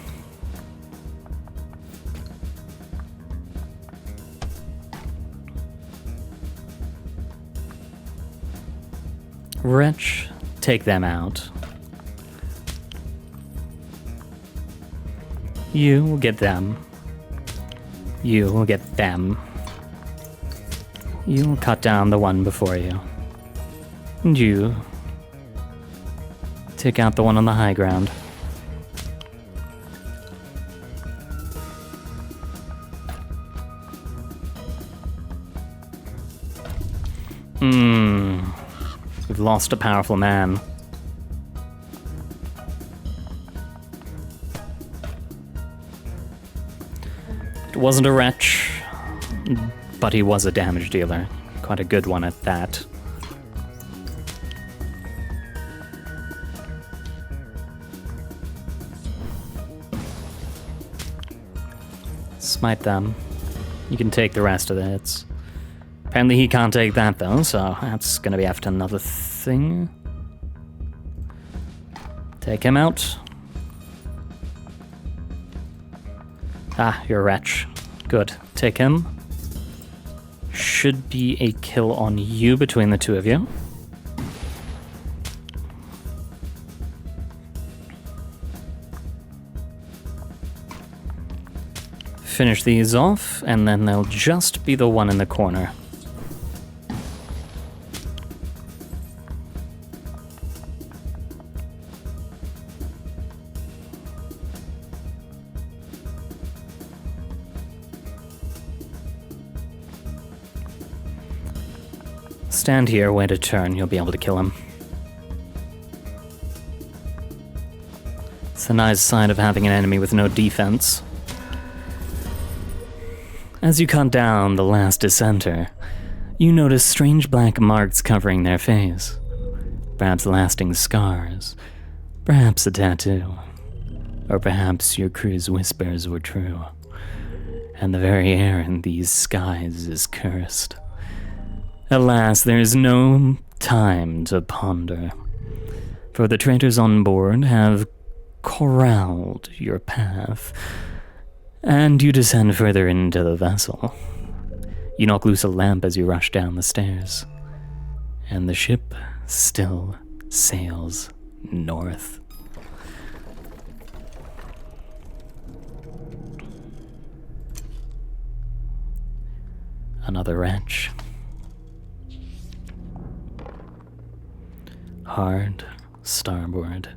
Speaker 1: Wretch, take them out. You will get them. You will get them. You will cut down the one before you. And you take out the one on the high ground. We've lost a powerful man. It wasn't a wretch, but he was a damage dealer. Quite a good one at that. Smite them. You can take the rest of the hits. Apparently he can't take that though, so that's gonna be after another thing. Take him out. Ah, you're a wretch. Good. Take him. Should be a kill on you between the two of you. Finish these off, and then there'll just be the one in the corner. Stand here, wait a turn, you'll be able to kill him. It's a nice sign of having an enemy with no defense. As you cut down the last dissenter, you notice strange black marks covering their face. Perhaps lasting scars. Perhaps a tattoo. Or perhaps your crew's whispers were true. and the very air in these skies is cursed. Alas, there is no time to ponder, for the traitors on board have corralled your path, and you descend further into the vessel. You knock loose a lamp as you rush down the stairs, and the ship still sails north. Another wrench. Hard starboard.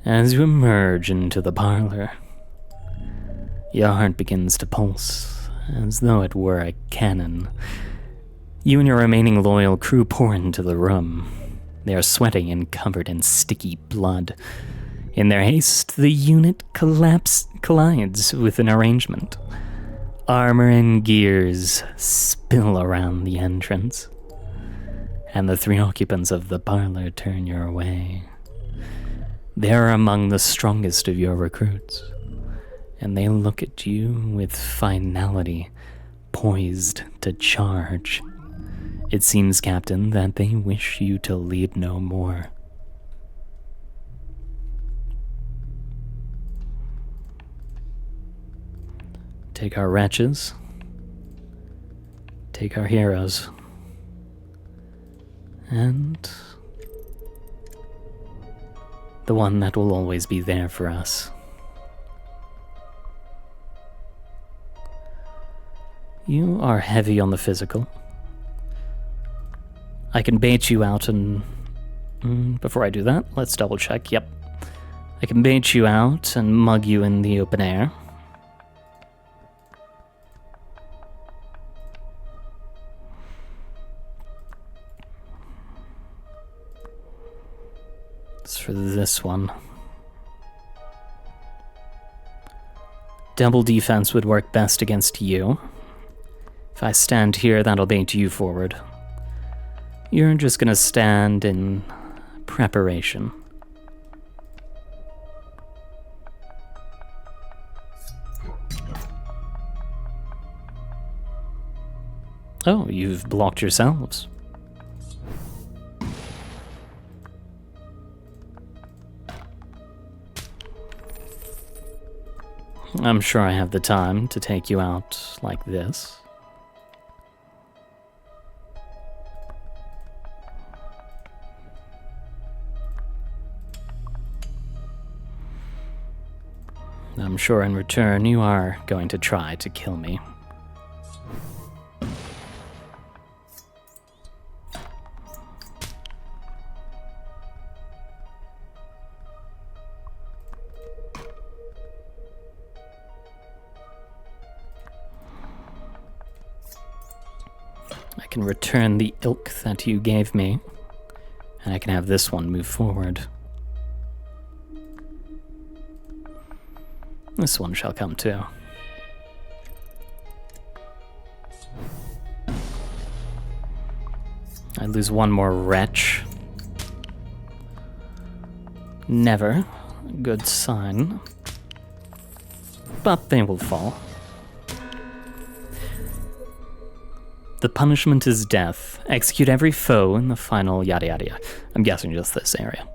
Speaker 1: As you emerge into the parlor, your heart begins to pulse, as though it were a cannon. You and your remaining loyal crew pour into the room. They are sweating and covered in sticky blood. In their haste, the unit collides with an arrangement. Armor and gears spill around the entrance, and the 3 occupants of the parlor turn your way. They are among the strongest of your recruits, and they look at you with finality, poised to charge. It seems, Captain, that they wish you to lead no more. Take our wretches. Take our heroes. And the one that will always be there for us. You are heavy on the physical. I can bait you out and... before I do that, let's double check. Yep. I can bait you out and mug you in the open air. As for this one, double defense would work best against you. If I stand here, that'll bait you forward. You're just gonna stand in preparation. Oh, you've blocked yourselves. I'm sure I have the time to take you out like this. I'm sure in return you are going to try to kill me. I can return the ilk that you gave me, and I can have this one move forward. This one shall come too. I lose one more wretch. Never a good sign. But they will fall. The punishment is death. Execute every foe in the final yada yada yada. I'm guessing just this area.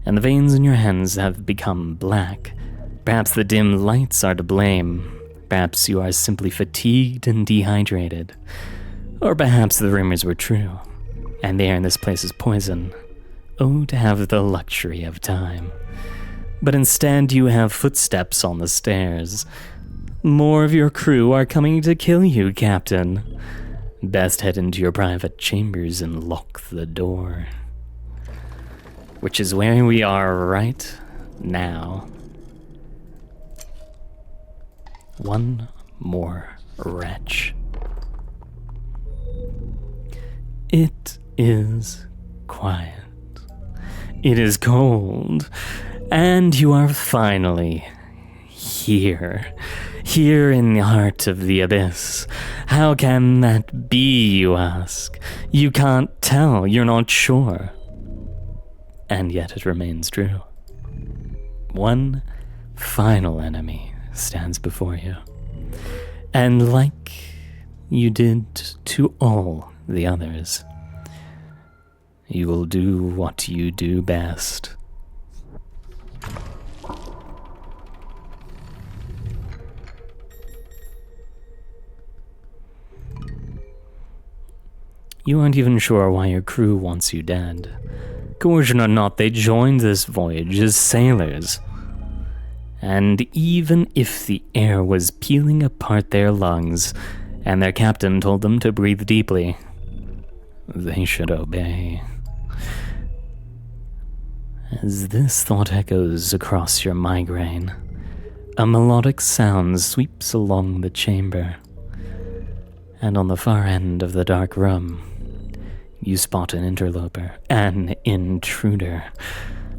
Speaker 1: And the veins in your hands have become black. Perhaps the dim lights are to blame. Perhaps you are simply fatigued and dehydrated. Or perhaps the rumors were true, and the air in this place is poison. Oh, to have the luxury of time. But instead you have footsteps on the stairs. More of your crew are coming to kill you, Captain. Best head into your private chambers and lock the door. Which is where we are right now. One more wretch. It is quiet. It is cold. And you are finally here. Here in the heart of the abyss. How can that be, you ask? You can't tell, you're not sure. And yet it remains true. One final enemy stands before you. And like you did to all the others, you will do what you do best. You aren't even sure why your crew wants you dead. Coercion or not, they joined this voyage as sailors. And even if the air was peeling apart their lungs, and their captain told them to breathe deeply, they should obey. As this thought echoes across your migraine, a melodic sound sweeps along the chamber. And on the far end of the dark room, you spot an interloper, an intruder,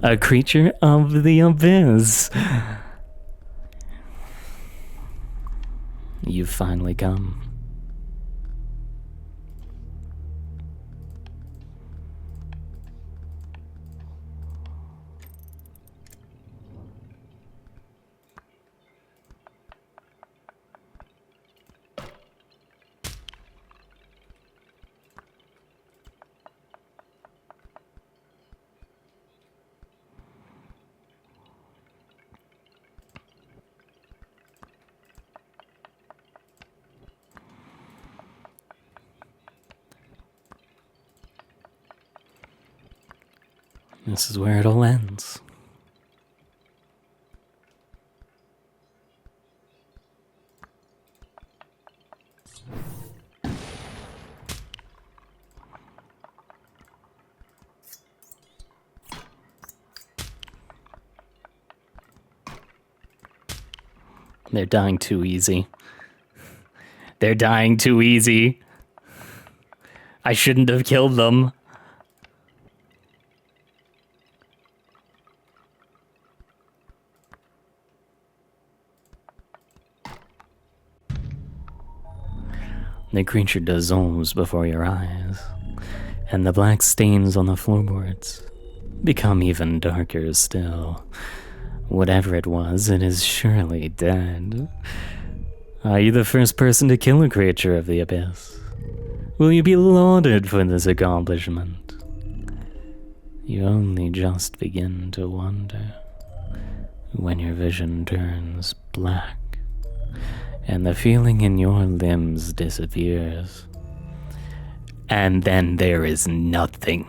Speaker 1: a creature of the abyss. You've finally come. This is where it all ends. They're dying too easy. They're dying too easy. I shouldn't have killed them. The creature dissolves before your eyes, and the black stains on the floorboards become even darker still. Whatever it was, it is surely dead. Are you the first person to kill a creature of the abyss? Will you be lauded for this accomplishment? You only just begin to wonder when your vision turns black and the feeling in your limbs disappears. And then there is nothing.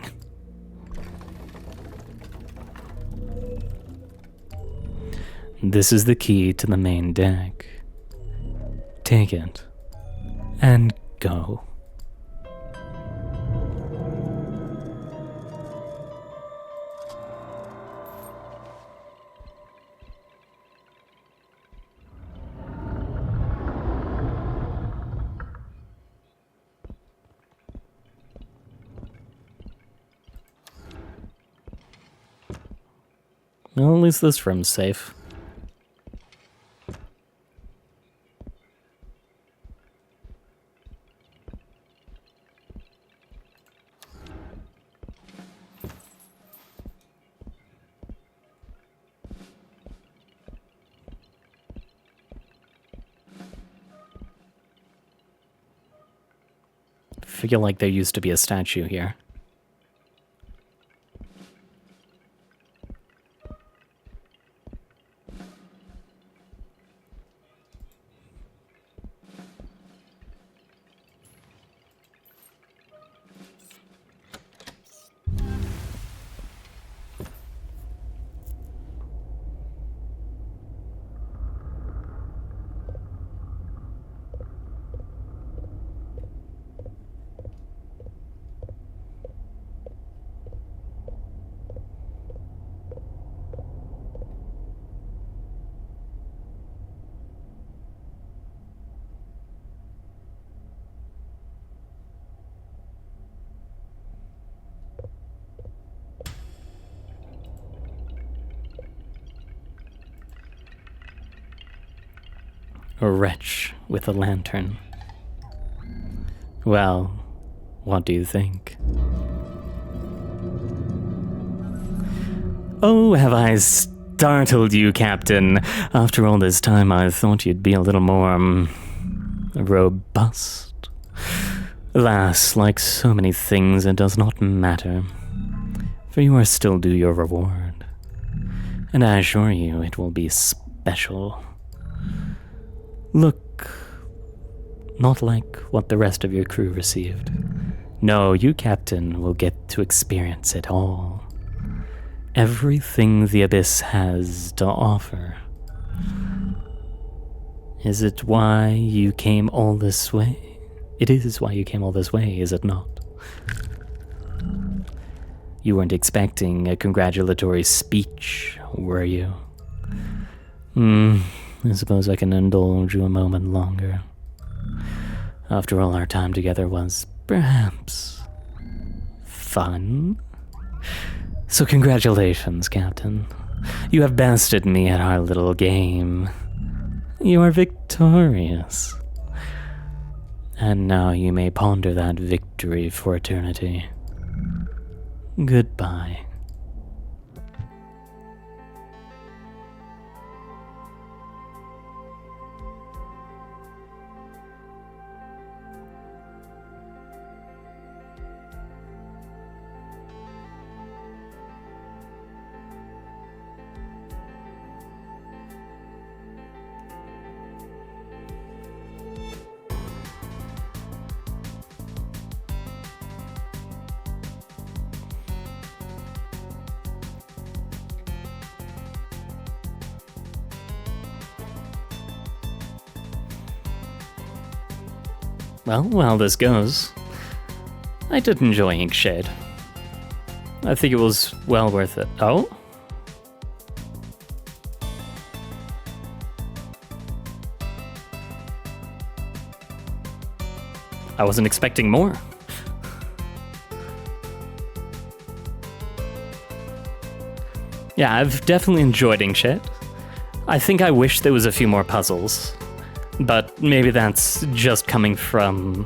Speaker 1: This is the key to the main deck. Take it and go. Well, at least this room's safe. I feel like there used to be a statue here. a wretch with a lantern. Well, what do you think? Oh, have I startled you, Captain? After all this time, I thought you'd be a little more robust. Alas, like so many things, it does not matter, for you are still due your reward. And I assure you, it will be special. Look, not like what the rest of your crew received. No, you, Captain, will get to experience it all. Everything the Abyss has to offer. Is it why you came all this way? It is why you came all this way, is it not? You weren't expecting a congratulatory speech, were you? I suppose I can indulge you a moment longer. After all, our time together was, perhaps, fun. So congratulations, Captain. You have bested me at our little game. You are victorious. And now you may ponder that victory for eternity. Goodbye. Well, how this goes, I did enjoy Inkshade. I think it was well worth it. Oh? I wasn't expecting more. Yeah, I've definitely enjoyed Inkshade. I think I wish there was a few more puzzles. But maybe that's just coming from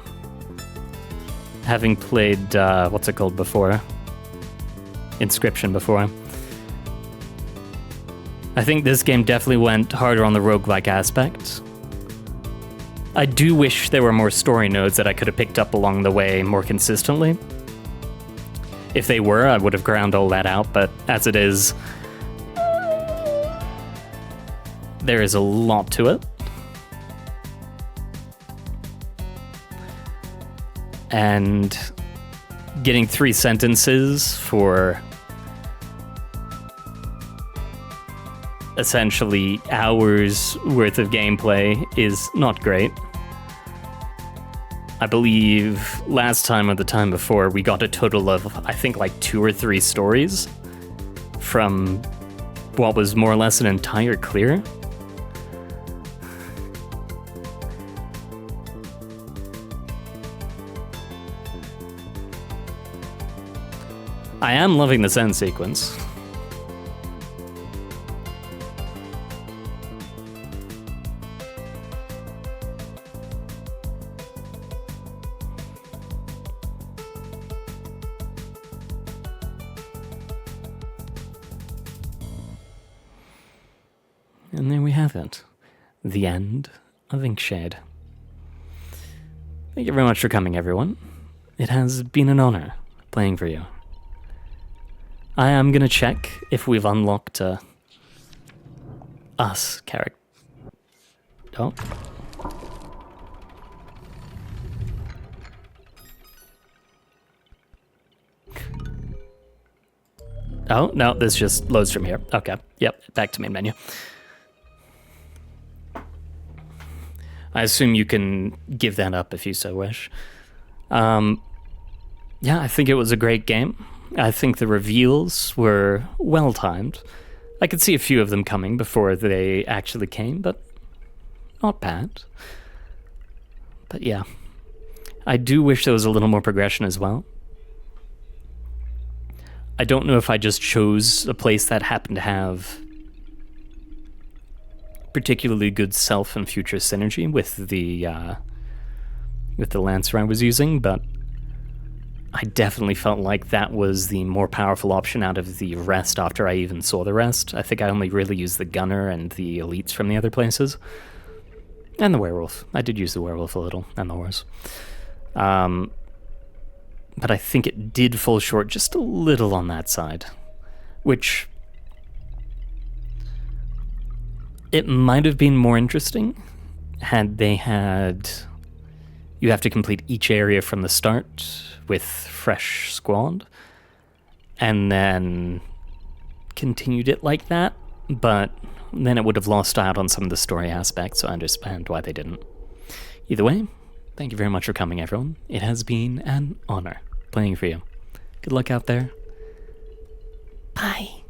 Speaker 1: having played, what's it called before? Inscription before. I think this game definitely went harder on the roguelike aspect. I do wish there were more story nodes that I could have picked up along the way more consistently. If they were, I would have ground all that out, but as it is, there is a lot to it. And getting 3 sentences for essentially hours worth of gameplay is not great. I believe last time or the time before we got a total of, I think, like 2 or 3 stories from what was more or less an entire clear. I am loving this end sequence. And there we have it. The end of Inkshade. Thank you very much for coming, everyone. It has been an honor playing for you. I am gonna check if we've unlocked us character. Oh. Oh, no, this just loads from here. Okay, yep, back to main menu. I assume you can give that up if you so wish. Yeah, I think it was a great game. I think the reveals were well-timed. I could see a few of them coming before they actually came, but not bad. But yeah, I do wish there was a little more progression as well. I don't know if I just chose a place that happened to have particularly good self and future synergy with the Lancer I was using, but I definitely felt like that was the more powerful option out of the rest after I even saw the rest. I think I only really used the Gunner and the Elites from the other places. And the Werewolf. I did use the Werewolf a little, and the Horse. But I think it did fall short just a little on that side. Which... it might have been more interesting had they had... you have to complete each area from the start with fresh squad, and then continued it like that, but then it would have lost out on some of the story aspects, so I understand why they didn't. Either way, thank you very much for coming, everyone. It has been an honor playing for you. Good luck out there. Bye.